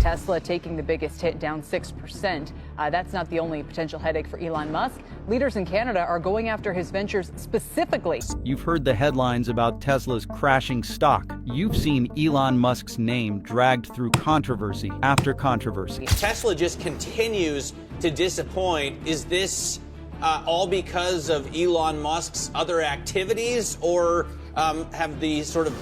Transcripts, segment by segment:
Tesla taking the biggest hit, down 6%. That's not the only potential headache for Elon Musk. Leaders in Canada are going after his ventures specifically. You've heard the headlines about Tesla's crashing stock. You've seen Elon Musk's name dragged through controversy after controversy. Tesla just continues to disappoint. Is this all because of Elon Musk's other activities, or have the sort of,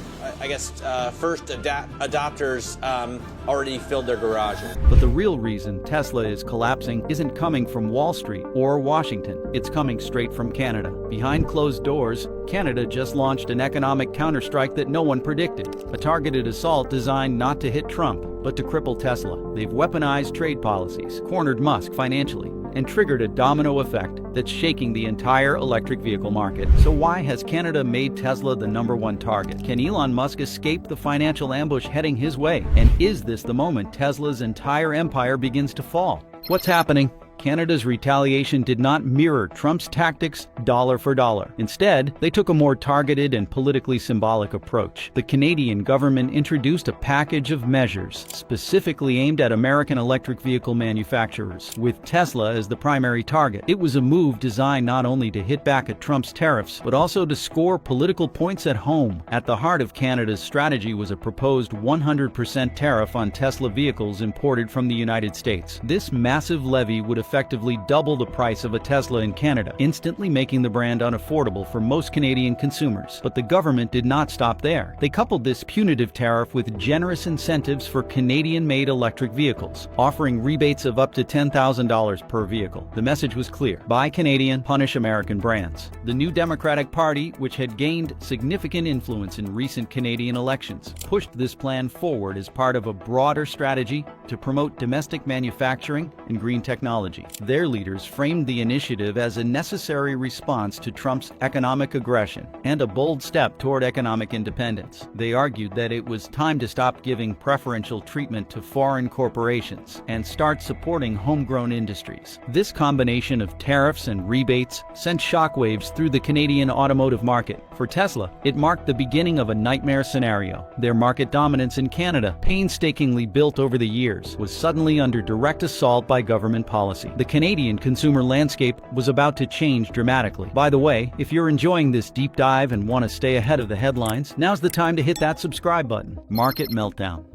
first adopters already filled their garages? But the real reason Tesla is collapsing isn't coming from Wall Street or Washington. It's coming straight from Canada. Behind closed doors, Canada just launched an economic counterstrike that no one predicted. A targeted assault designed not to hit Trump, but to cripple Tesla. They've weaponized trade policies, cornered Musk financially, and triggered a domino effect that's shaking the entire electric vehicle market. So why has Canada made Tesla the #1 target? Can Elon Musk escape the financial ambush heading his way? And is this the moment Tesla's entire empire begins to fall? What's happening? Canada's retaliation did not mirror Trump's tactics dollar for dollar. Instead, they took a more targeted and politically symbolic approach. The Canadian government introduced a package of measures specifically aimed at American electric vehicle manufacturers, with Tesla as the primary target. It was a move designed not only to hit back at Trump's tariffs, but also to score political points at home. At the heart of Canada's strategy was a proposed 100% tariff on Tesla vehicles imported from the United States. This massive levy would effectively double the price of a Tesla in Canada, instantly making the brand unaffordable for most Canadian consumers. But the government did not stop there. They coupled this punitive tariff with generous incentives for Canadian-made electric vehicles, offering rebates of up to $10,000 per vehicle. The message was clear: buy Canadian, punish American brands. The New Democratic Party, which had gained significant influence in recent Canadian elections, pushed this plan forward as part of a broader strategy to promote domestic manufacturing and green technology. Their leaders framed the initiative as a necessary response to Trump's economic aggression and a bold step toward economic independence. They argued that it was time to stop giving preferential treatment to foreign corporations and start supporting homegrown industries. This combination of tariffs and rebates sent shockwaves through the Canadian automotive market. For Tesla, it marked the beginning of a nightmare scenario. Their market dominance in Canada, painstakingly built over the years, was suddenly under direct assault by government policy. The Canadian consumer landscape was about to change dramatically. By the way, if you're enjoying this deep dive and want to stay ahead of the headlines, now's the time to hit that subscribe button. Market meltdown.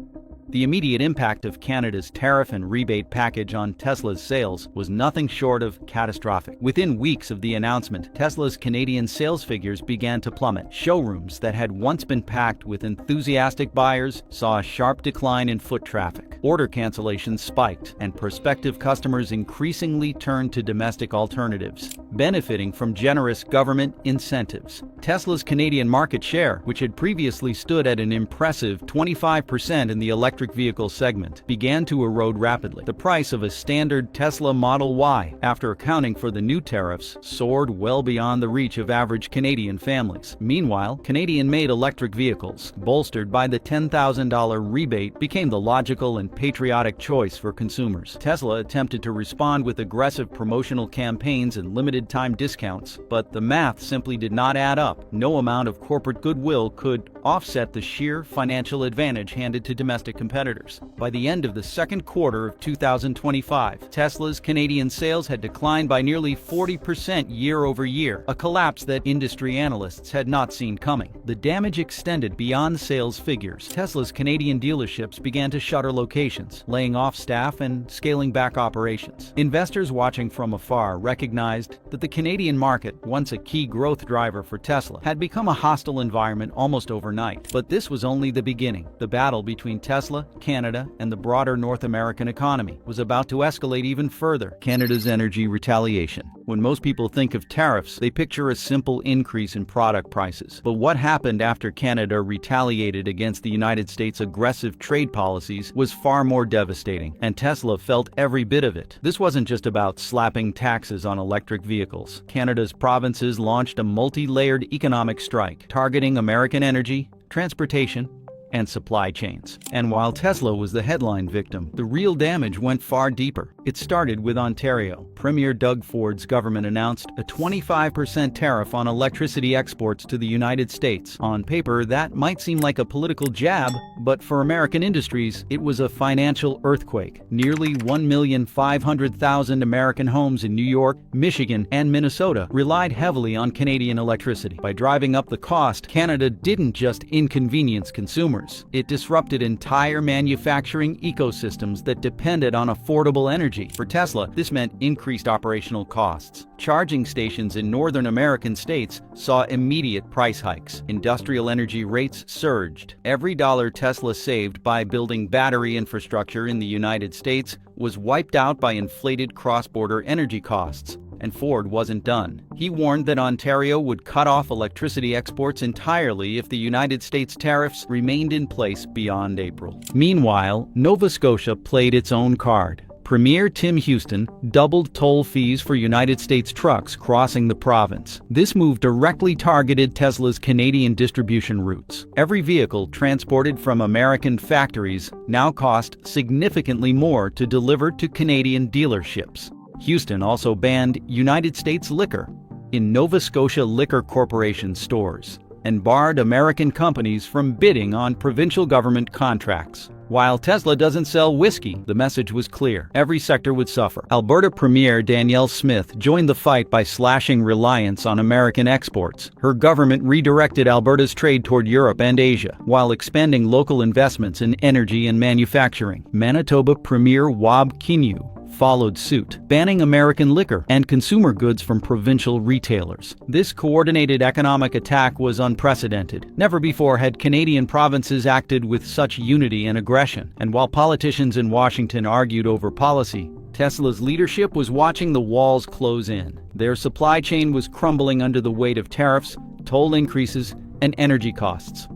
The immediate impact of Canada's tariff and rebate package on Tesla's sales was nothing short of catastrophic. Within weeks of the announcement, Tesla's Canadian sales figures began to plummet. Showrooms that had once been packed with enthusiastic buyers saw a sharp decline in foot traffic. Order cancellations spiked, and prospective customers increasingly turned to domestic alternatives, benefiting from generous government incentives. Tesla's Canadian market share, which had previously stood at an impressive 25% in the electric vehicle segment, began to erode rapidly. The price of a standard Tesla Model Y, after accounting for the new tariffs, soared well beyond the reach of average Canadian families. Meanwhile, Canadian-made electric vehicles, bolstered by the $10,000 rebate, became the logical and patriotic choice for consumers. Tesla attempted to respond with aggressive promotional campaigns and limited-time discounts, but the math simply did not add up. No amount of corporate goodwill could offset the sheer financial advantage handed to domestic competitors. By the end of the second quarter of 2025, Tesla's Canadian sales had declined by nearly 40% year over year, a collapse that industry analysts had not seen coming. The damage extended beyond sales figures. Tesla's Canadian dealerships began to shutter locations, laying off staff and scaling back operations. Investors watching from afar recognized that the Canadian market, once a key growth driver for Tesla, had become a hostile environment almost overnight. But this was only the beginning. The battle between Tesla, Canada, and the broader North American economy was about to escalate even further. Canada's energy retaliation. When most people think of tariffs, they picture a simple increase in product prices. But what happened after Canada retaliated against the United States' aggressive trade policies was far more devastating, and Tesla felt every bit of it. This wasn't just about slapping taxes on electric vehicles. Canada's provinces launched a multi-layered economic strike, targeting American energy, transportation, and supply chains. And while Tesla was the headline victim, the real damage went far deeper. It started with Ontario. Premier Doug Ford's government announced a 25% tariff on electricity exports to the United States. On paper, that might seem like a political jab, but for American industries, it was a financial earthquake. Nearly 1,500,000 American homes in New York, Michigan, and Minnesota relied heavily on Canadian electricity. By driving up the cost, Canada didn't just inconvenience consumers. It disrupted entire manufacturing ecosystems that depended on affordable energy. For Tesla, this meant increased operational costs. Charging stations in northern American states saw immediate price hikes. Industrial energy rates surged. Every dollar Tesla saved by building battery infrastructure in the United States was wiped out by inflated cross-border energy costs. And Ford wasn't done. He warned that Ontario would cut off electricity exports entirely if the United States tariffs remained in place beyond April. Meanwhile, Nova Scotia played its own card. Premier Tim Houston doubled toll fees for United States trucks crossing the province. This move directly targeted Tesla's Canadian distribution routes. Every vehicle transported from American factories now cost significantly more to deliver to Canadian dealerships. Houston also banned United States liquor in Nova Scotia Liquor Corporation stores and barred American companies from bidding on provincial government contracts. While Tesla doesn't sell whiskey, the message was clear. Every sector would suffer. Alberta Premier Danielle Smith joined the fight by slashing reliance on American exports. Her government redirected Alberta's trade toward Europe and Asia, while expanding local investments in energy and manufacturing. Manitoba Premier Wab Kinew followed suit, banning American liquor and consumer goods from provincial retailers. This coordinated economic attack was unprecedented. Never before had Canadian provinces acted with such unity and aggression. And while politicians in Washington argued over policy, Tesla's leadership was watching the walls close in. Their supply chain was crumbling under the weight of tariffs, toll increases, and energy costs.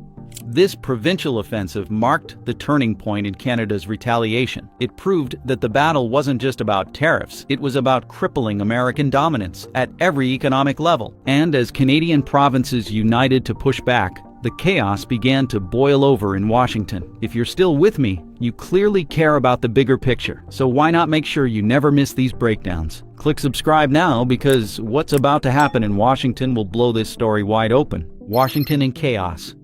This provincial offensive marked the turning point in Canada's retaliation. It proved that the battle wasn't just about tariffs, it was about crippling American dominance at every economic level. And as Canadian provinces united to push back, the chaos began to boil over in Washington. If you're still with me, you clearly care about the bigger picture. So why not make sure you never miss these breakdowns? Click subscribe now, because what's about to happen in Washington will blow this story wide open. Washington in chaos.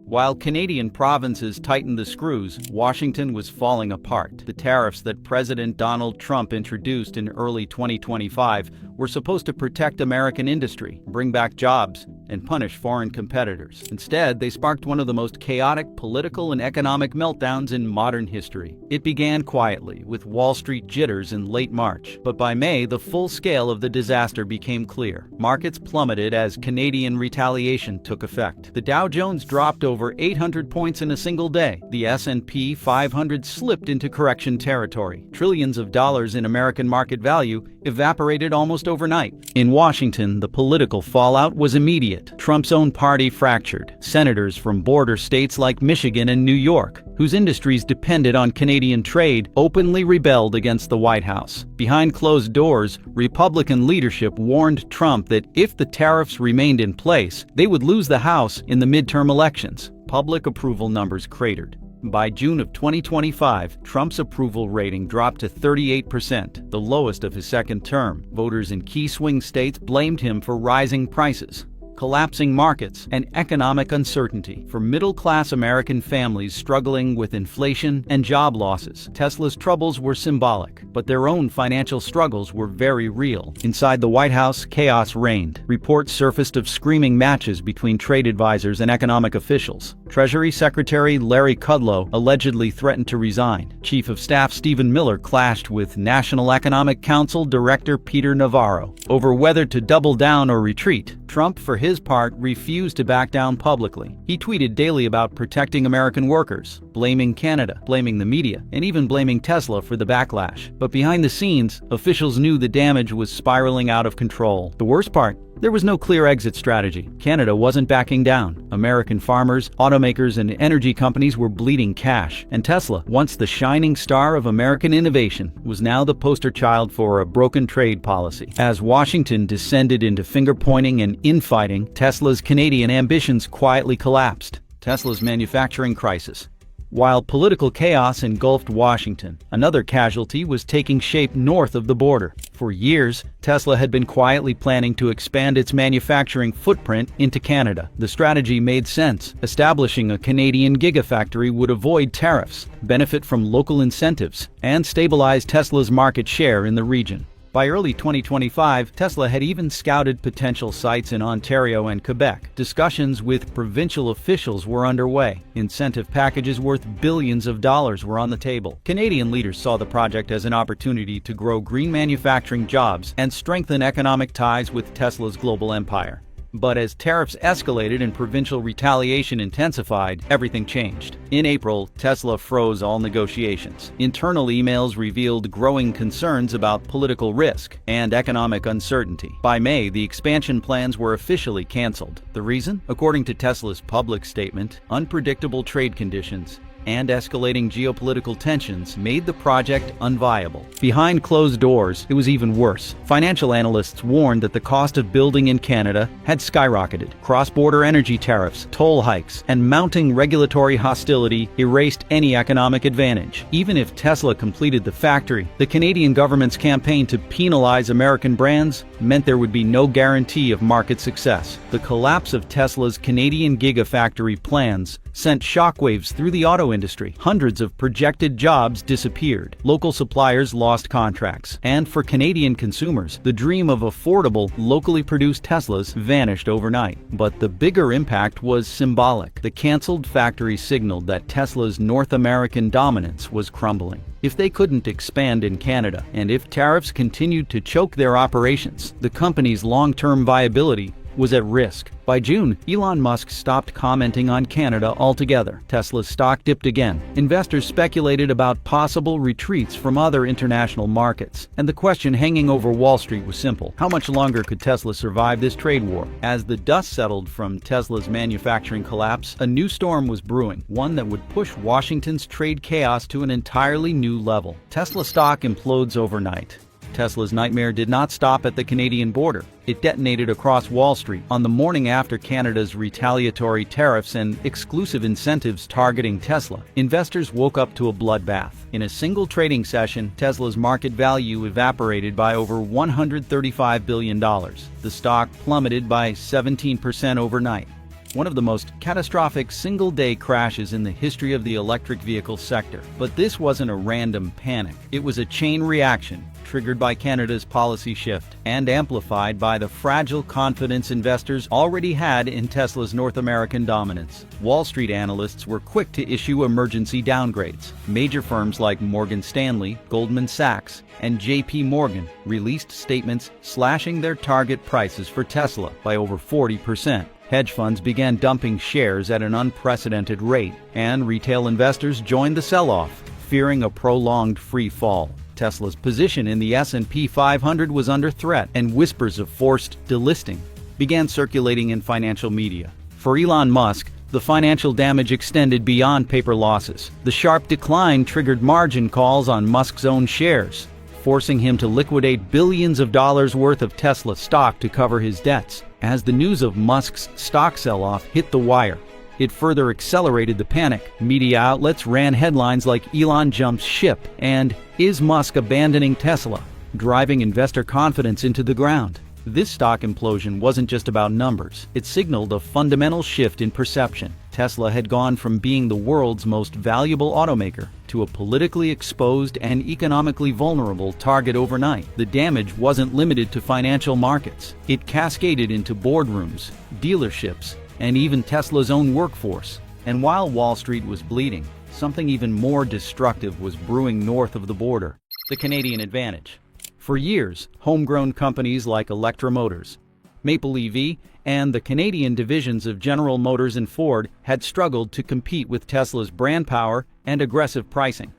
While Canadian provinces tightened the screws, Washington was falling apart. The tariffs that President Donald Trump introduced in early 2025 were supposed to protect American industry, bring back jobs, and punish foreign competitors. Instead, they sparked one of the most chaotic political and economic meltdowns in modern history. It began quietly, with Wall Street jitters in late March, but by May, the full scale of the disaster became clear. Markets plummeted as Canadian retaliation took effect. The Dow Jones dropped over 800 points in a single day. The S&P 500 slipped into correction territory. Trillions of dollars in American market value evaporated almost overnight. In Washington, the political fallout was immediate. Trump's own party fractured. Senators from border states like Michigan and New York, whose industries depended on Canadian trade, openly rebelled against the White House. Behind closed doors, Republican leadership warned Trump that if the tariffs remained in place, they would lose the House in the midterm elections. Public approval numbers cratered. By June of 2025, Trump's approval rating dropped to 38%, the lowest of his second term. Voters in key swing states blamed him for rising prices, collapsing markets, and economic uncertainty. For middle-class American families struggling with inflation and job losses, Tesla's troubles were symbolic, but their own financial struggles were very real. Inside the White House, chaos reigned. Reports surfaced of screaming matches between trade advisors and economic officials. Treasury Secretary Larry Kudlow allegedly threatened to resign. Chief of Staff Stephen Miller clashed with National Economic Council Director Peter Navarro over whether to double down or retreat. Trump, for his part, refused to back down publicly. He tweeted daily about protecting American workers, blaming Canada, blaming the media, and even blaming Tesla for the backlash. But behind the scenes, officials knew the damage was spiraling out of control. The worst part? There was no clear exit strategy. Canada wasn't backing down. American farmers, automakers, and energy companies were bleeding cash. And Tesla, once the shining star of American innovation, was now the poster child for a broken trade policy. As Washington descended into finger-pointing and infighting, Tesla's Canadian ambitions quietly collapsed. Tesla's manufacturing crisis. While political chaos engulfed Washington, another casualty was taking shape north of the border. For years, Tesla had been quietly planning to expand its manufacturing footprint into Canada. The strategy made sense. Establishing a Canadian gigafactory would avoid tariffs, benefit from local incentives, and stabilize Tesla's market share in the region. By early 2025, Tesla had even scouted potential sites in Ontario and Quebec. Discussions with provincial officials were underway. Incentive packages worth billions of dollars were on the table. Canadian leaders saw the project as an opportunity to grow green manufacturing jobs and strengthen economic ties with Tesla's global empire. But as tariffs escalated and provincial retaliation intensified, everything changed. In April, Tesla froze all negotiations. Internal emails revealed growing concerns about political risk and economic uncertainty. By May, the expansion plans were officially canceled. The reason? According to Tesla's public statement, unpredictable trade conditions and escalating geopolitical tensions made the project unviable. Behind closed doors, it was even worse. Financial analysts warned that the cost of building in Canada had skyrocketed. Cross-border energy tariffs, toll hikes, and mounting regulatory hostility erased any economic advantage. Even if Tesla completed the factory, the Canadian government's campaign to penalize American brands meant there would be no guarantee of market success. The collapse of Tesla's Canadian Gigafactory plans sent shockwaves through the auto industry. Hundreds of projected jobs disappeared. Local suppliers lost contracts. And for Canadian consumers, the dream of affordable, locally produced Teslas vanished overnight. But the bigger impact was symbolic. The canceled factory signaled that Tesla's North American dominance was crumbling. If they couldn't expand in Canada, and if tariffs continued to choke their operations, the company's long-term viability was at risk. By June, Elon Musk stopped commenting on Canada altogether. Tesla's stock dipped again. Investors speculated about possible retreats from other international markets. And the question hanging over Wall Street was simple. How much longer could Tesla survive this trade war? As the dust settled from Tesla's manufacturing collapse, a new storm was brewing, one that would push Washington's trade chaos to an entirely new level. Tesla stock implodes overnight. Tesla's nightmare did not stop at the Canadian border. It detonated across Wall Street on the morning after Canada's retaliatory tariffs and exclusive incentives targeting Tesla. Investors woke up to a bloodbath. In a single trading session, Tesla's market value evaporated by over $135 billion. The stock plummeted by 17% overnight. One of the most catastrophic single-day crashes in the history of the electric vehicle sector. But this wasn't a random panic. It was a chain reaction triggered by Canada's policy shift and amplified by the fragile confidence investors already had in Tesla's North American dominance. Wall Street analysts were quick to issue emergency downgrades. Major firms like Morgan Stanley, Goldman Sachs, and JP Morgan released statements slashing their target prices for Tesla by over 40%. Hedge funds began dumping shares at an unprecedented rate, and retail investors joined the sell-off, fearing a prolonged free fall. Tesla's position in the S&P 500 was under threat, and whispers of forced delisting began circulating in financial media. For Elon Musk, the financial damage extended beyond paper losses. The sharp decline triggered margin calls on Musk's own shares, forcing him to liquidate billions of dollars worth of Tesla stock to cover his debts. As the news of Musk's stock sell-off hit the wire, it further accelerated the panic. Media outlets ran headlines like "Elon jumps ship" and "Is Musk abandoning Tesla?" driving investor confidence into the ground. This stock implosion wasn't just about numbers. It signaled a fundamental shift in perception. Tesla had gone from being the world's most valuable automaker to a politically exposed and economically vulnerable target overnight. The damage wasn't limited to financial markets. It cascaded into boardrooms, dealerships, and even Tesla's own workforce. And while Wall Street was bleeding, something even more destructive was brewing north of the border: the Canadian advantage. For years, homegrown companies like Electra Motors, Maple EV, and the Canadian divisions of General Motors and Ford had struggled to compete with Tesla's brand power and aggressive pricing.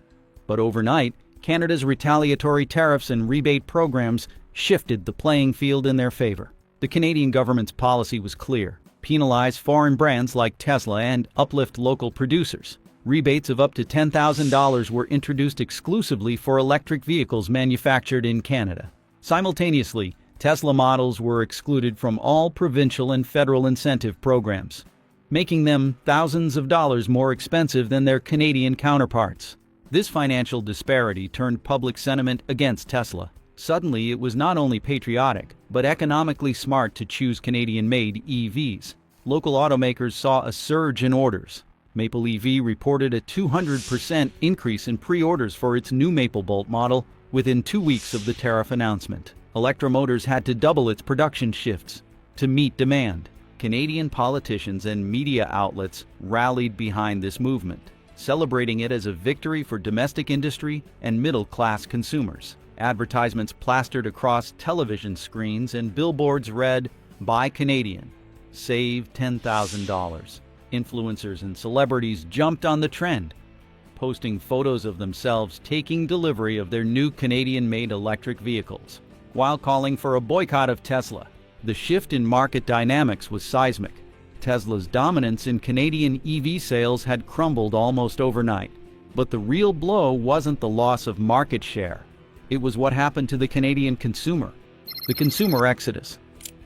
But overnight, Canada's retaliatory tariffs and rebate programs shifted the playing field in their favor. The Canadian government's policy was clear: penalize foreign brands like Tesla and uplift local producers. Rebates of up to $10,000 were introduced exclusively for electric vehicles manufactured in Canada. Simultaneously, Tesla models were excluded from all provincial and federal incentive programs. making them thousands of dollars more expensive than their Canadian counterparts. This financial disparity turned public sentiment against Tesla. Suddenly, it was not only patriotic, but economically smart to choose Canadian-made EVs. Local automakers saw a surge in orders. Maple EV reported a 200% increase in pre-orders for its new Maple Bolt model within 2 weeks of the tariff announcement. Electra Motors had to double its production shifts to meet demand. Canadian politicians and media outlets rallied behind this movement, celebrating it as a victory for domestic industry and middle-class consumers. Advertisements plastered across television screens and billboards read, "Buy Canadian, save $10,000." Influencers and celebrities jumped on the trend, posting photos of themselves taking delivery of their new Canadian-made electric vehicles, while calling for a boycott of Tesla. The shift in market dynamics was seismic. Tesla's dominance in Canadian EV sales had crumbled almost overnight. But the real blow wasn't the loss of market share. It was what happened to the Canadian consumer. The consumer exodus.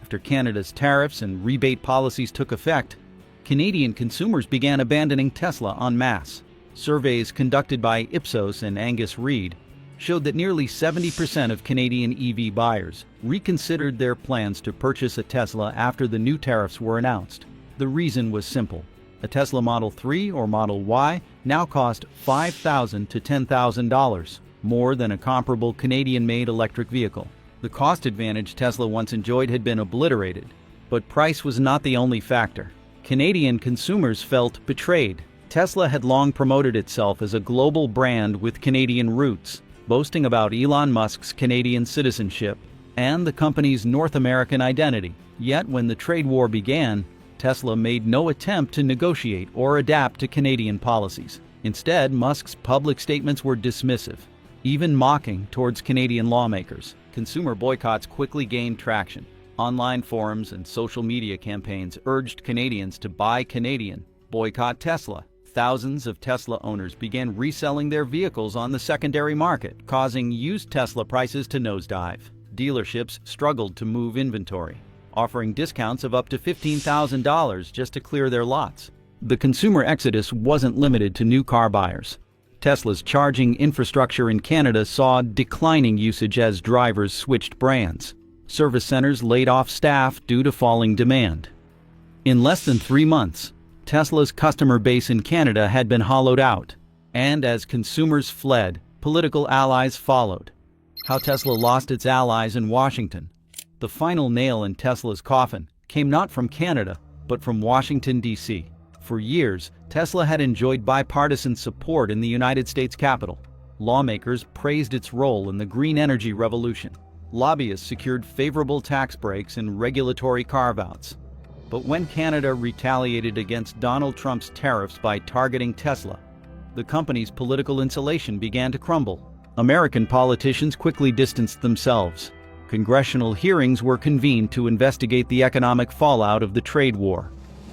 After Canada's tariffs and rebate policies took effect, Canadian consumers began abandoning Tesla en masse. Surveys conducted by Ipsos and Angus Reid showed that nearly 70% of Canadian EV buyers reconsidered their plans to purchase a Tesla after the new tariffs were announced. The reason was simple. A Tesla Model 3 or Model Y now cost $5,000 to $10,000, more than a comparable Canadian-made electric vehicle. The cost advantage Tesla once enjoyed had been obliterated, but price was not the only factor. Canadian consumers felt betrayed. Tesla had long promoted itself as a global brand with Canadian roots, boasting about Elon Musk's Canadian citizenship and the company's North American identity. Yet when the trade war began, Tesla made no attempt to negotiate or adapt to Canadian policies. Instead, Musk's public statements were dismissive, even mocking towards Canadian lawmakers. Consumer boycotts quickly gained traction. Online forums and social media campaigns urged Canadians to buy Canadian, boycott Tesla. Thousands of Tesla owners began reselling their vehicles on the secondary market, causing used Tesla prices to nosedive. Dealerships struggled to move inventory, offering discounts of up to $15,000 just to clear their lots. The consumer exodus wasn't limited to new car buyers. Tesla's charging infrastructure in Canada saw declining usage as drivers switched brands. Service centers laid off staff due to falling demand. In less than 3 months, Tesla's customer base in Canada had been hollowed out, and as consumers fled, political allies followed. How Tesla lost its allies in Washington. The final nail in Tesla's coffin came not from Canada, but from Washington, D.C. For years, Tesla had enjoyed bipartisan support in the United States Capitol. Lawmakers praised its role in the green energy revolution. Lobbyists secured favorable tax breaks and regulatory carve-outs. But when Canada retaliated against Donald Trump's tariffs by targeting Tesla, the company's political insulation began to crumble. American politicians quickly distanced themselves. Congressional hearings were convened to investigate the economic fallout of the trade war,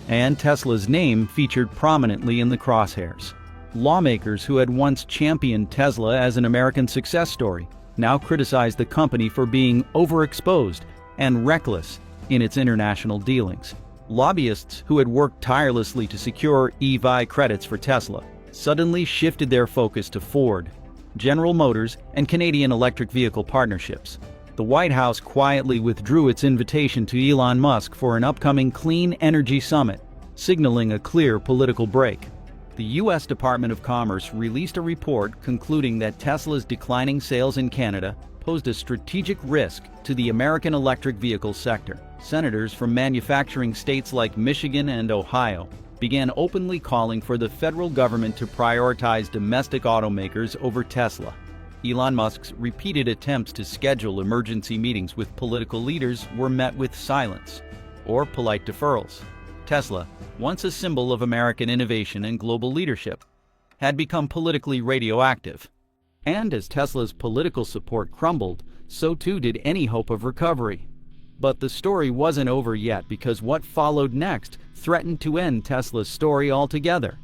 and Tesla's name featured prominently in the crosshairs. Lawmakers who had once championed Tesla as an American success story now criticized the company for being overexposed and reckless in its international dealings. Lobbyists who had worked tirelessly to secure EV credits for Tesla suddenly shifted their focus to Ford, General Motors, and Canadian electric vehicle partnerships. The White House quietly withdrew its invitation to Elon Musk for an upcoming clean energy summit, signaling a clear political break. The U.S. Department of Commerce released a report concluding that Tesla's declining sales in Canada posed a strategic risk to the American electric vehicle sector. Senators from manufacturing states like Michigan and Ohio began openly calling for the federal government to prioritize domestic automakers over Tesla. Elon Musk's repeated attempts to schedule emergency meetings with political leaders were met with silence or polite deferrals. Tesla, once a symbol of American innovation and global leadership, had become politically radioactive. And as Tesla's political support crumbled, so too did any hope of recovery. But the story wasn't over yet, because what followed next threatened to end Tesla's story altogether.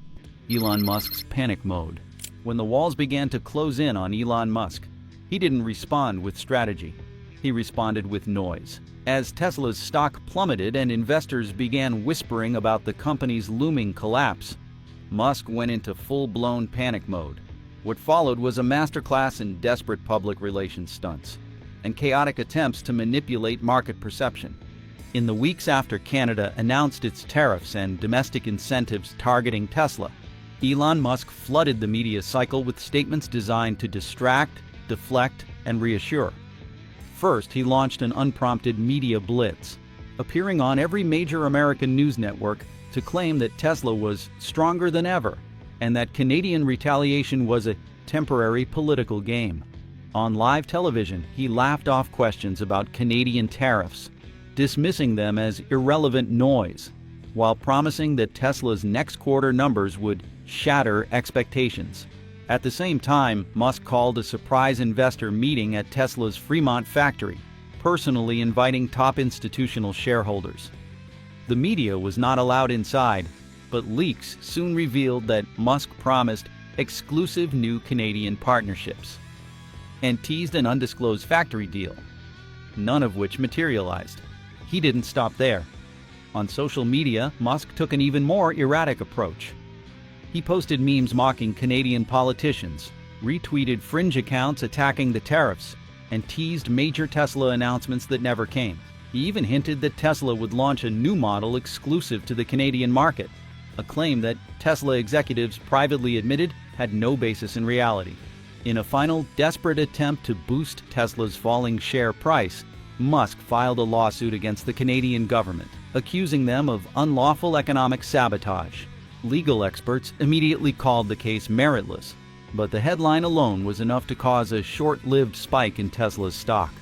Elon Musk's panic mode. When the walls began to close in on Elon Musk, he didn't respond with strategy. He responded with noise. As Tesla's stock plummeted and investors began whispering about the company's looming collapse, Musk went into full-blown panic mode. What followed was a masterclass in desperate public relations stunts and chaotic attempts to manipulate market perception. In the weeks after Canada announced its tariffs and domestic incentives targeting Tesla, Elon Musk flooded the media cycle with statements designed to distract, deflect, and reassure. First, he launched an unprompted media blitz, appearing on every major American news network to claim that Tesla was stronger than ever and that Canadian retaliation was a temporary political game. On live television, he laughed off questions about Canadian tariffs, dismissing them as irrelevant noise, while promising that Tesla's next quarter numbers would shatter expectations. At the same time, Musk called a surprise investor meeting at Tesla's Fremont factory, personally inviting top institutional shareholders. The media was not allowed inside, but leaks soon revealed that Musk promised exclusive new Canadian partnerships and teased an undisclosed factory deal, none of which materialized. He didn't stop there. On social media, Musk took an even more erratic approach. He posted memes mocking Canadian politicians, retweeted fringe accounts attacking the tariffs, and teased major Tesla announcements that never came. He even hinted that Tesla would launch a new model exclusive to the Canadian market, a claim that Tesla executives privately admitted had no basis in reality. In a final, desperate attempt to boost Tesla's falling share price, Musk filed a lawsuit against the Canadian government, accusing them of unlawful economic sabotage. Legal experts immediately called the case meritless, but the headline alone was enough to cause a short-lived spike in Tesla's stock.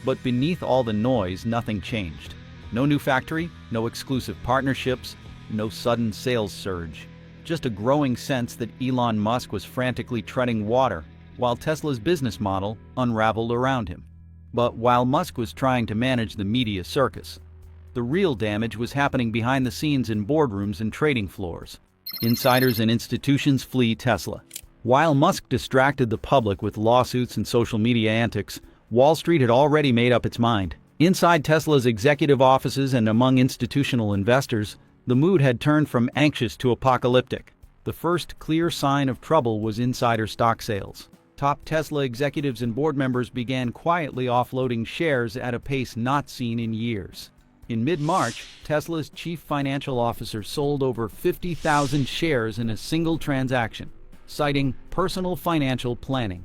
But beneath all the noise, nothing changed. No new factory, no exclusive partnerships, no sudden sales surge. Just a growing sense that Elon Musk was frantically treading water, while Tesla's business model unraveled around him. But while Musk was trying to manage the media circus, the real damage was happening behind the scenes in boardrooms and trading floors. Insiders and institutions flee Tesla. While Musk distracted the public with lawsuits and social media antics, Wall Street had already made up its mind. Inside Tesla's executive offices and among institutional investors, the mood had turned from anxious to apocalyptic. The first clear sign of trouble was insider stock sales. Top Tesla executives and board members began quietly offloading shares at a pace not seen in years. In mid-March, Tesla's chief financial officer sold over 50,000 shares in a single transaction, citing personal financial planning.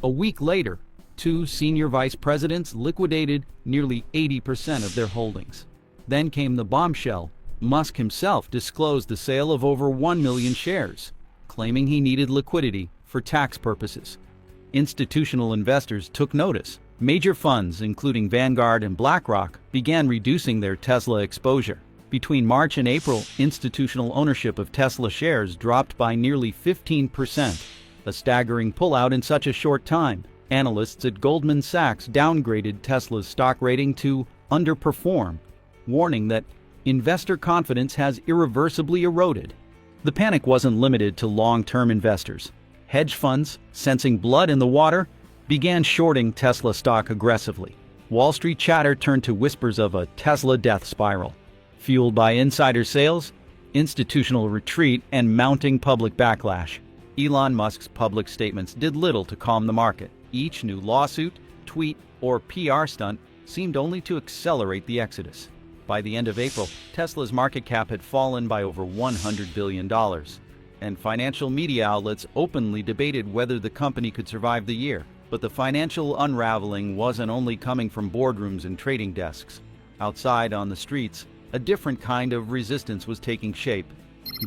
A week later, two senior vice presidents liquidated nearly 80% of their holdings. Then came the bombshell. Musk himself disclosed the sale of over 1 million shares, claiming he needed liquidity for tax purposes. Institutional investors took notice. Major funds, including Vanguard and BlackRock, began reducing their Tesla exposure. Between March and April, institutional ownership of Tesla shares dropped by nearly 15%, a staggering pullout in such a short time. Analysts at Goldman Sachs downgraded Tesla's stock rating to underperform, warning that investor confidence has irreversibly eroded. The panic wasn't limited to long-term investors. Hedge funds, sensing blood in the water, began shorting Tesla stock aggressively. Wall Street chatter turned to whispers of a Tesla death spiral, fueled by insider sales, institutional retreat, and mounting public backlash. Elon Musk's public statements did little to calm the market. Each new lawsuit, tweet, or PR stunt seemed only to accelerate the exodus. By the end of April, Tesla's market cap had fallen by over $100 billion, and financial media outlets openly debated whether the company could survive the year. But the financial unraveling wasn't only coming from boardrooms and trading desks. Outside on the streets, a different kind of resistance was taking shape: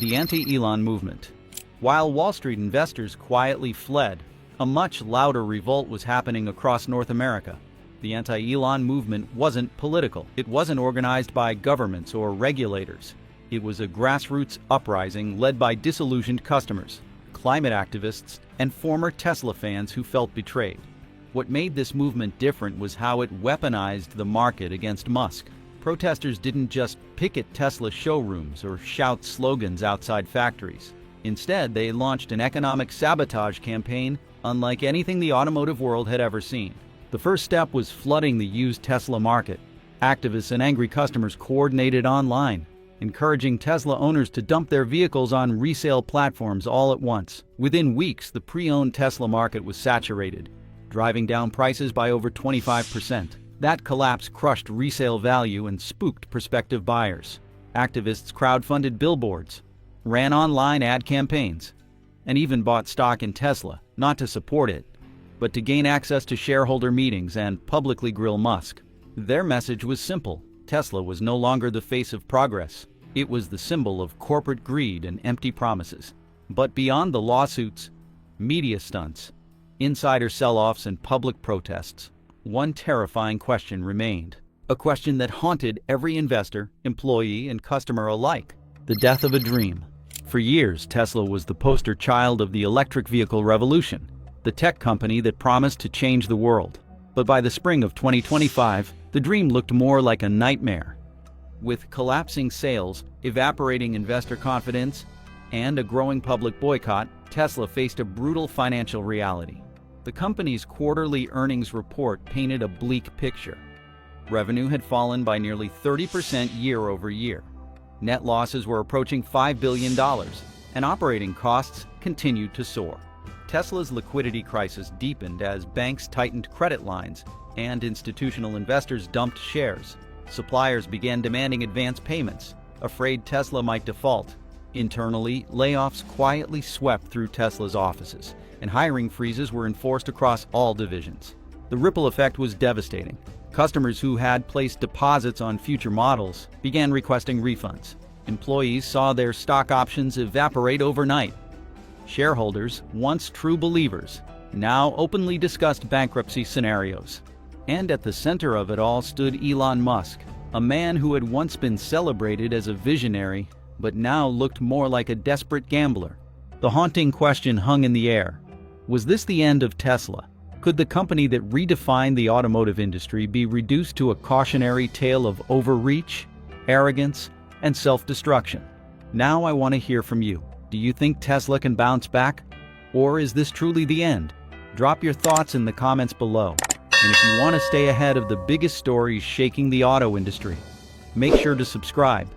the anti-Elon movement. While Wall Street investors quietly fled, a much louder revolt was happening across North America. The anti-Elon movement wasn't political. It wasn't organized by governments or regulators. It was a grassroots uprising led by disillusioned customers, climate activists, and former Tesla fans who felt betrayed. What made this movement different was how it weaponized the market against Musk. Protesters didn't just picket Tesla showrooms or shout slogans outside factories. Instead, they launched an economic sabotage campaign unlike anything the automotive world had ever seen. The first step was flooding the used Tesla market, Activists and angry customers coordinated online, encouraging Tesla owners to dump their vehicles on resale platforms all at once. Within weeks, the pre-owned Tesla market was saturated, driving down prices by over 25%. That collapse crushed resale value and spooked prospective buyers. Activists crowdfunded billboards, ran online ad campaigns, and even bought stock in Tesla, not to support it, but to gain access to shareholder meetings and publicly grill Musk. Their message was simple: Tesla was no longer the face of progress. It was the symbol of corporate greed and empty promises. But beyond the lawsuits, media stunts, insider sell-offs, and public protests, one terrifying question remained. A question that haunted every investor, employee, and customer alike: the death of a dream. For years, Tesla was the poster child of the electric vehicle revolution, the tech company that promised to change the world. But by the spring of 2025, the dream looked more like a nightmare. With collapsing sales, evaporating investor confidence, and a growing public boycott, Tesla faced a brutal financial reality. The company's quarterly earnings report painted a bleak picture. Revenue had fallen by nearly 30% year over year. Net losses were approaching $5 billion, and operating costs continued to soar. Tesla's liquidity crisis deepened as banks tightened credit lines and institutional investors dumped shares. Suppliers began demanding advance payments, afraid Tesla might default. Internally, layoffs quietly swept through Tesla's offices, and hiring freezes were enforced across all divisions. The ripple effect was devastating. Customers who had placed deposits on future models began requesting refunds. Employees saw their stock options evaporate overnight. Shareholders, once true believers, now openly discussed bankruptcy scenarios. And at the center of it all stood Elon Musk, a man who had once been celebrated as a visionary, but now looked more like a desperate gambler. The haunting question hung in the air: was this the end of Tesla? Could the company that redefined the automotive industry be reduced to a cautionary tale of overreach, arrogance, and self-destruction? Now I want to hear from you. Do you think Tesla can bounce back? Or is this truly the end? Drop your thoughts in the comments below. And if you want to stay ahead of the biggest stories shaking the auto industry, make sure to subscribe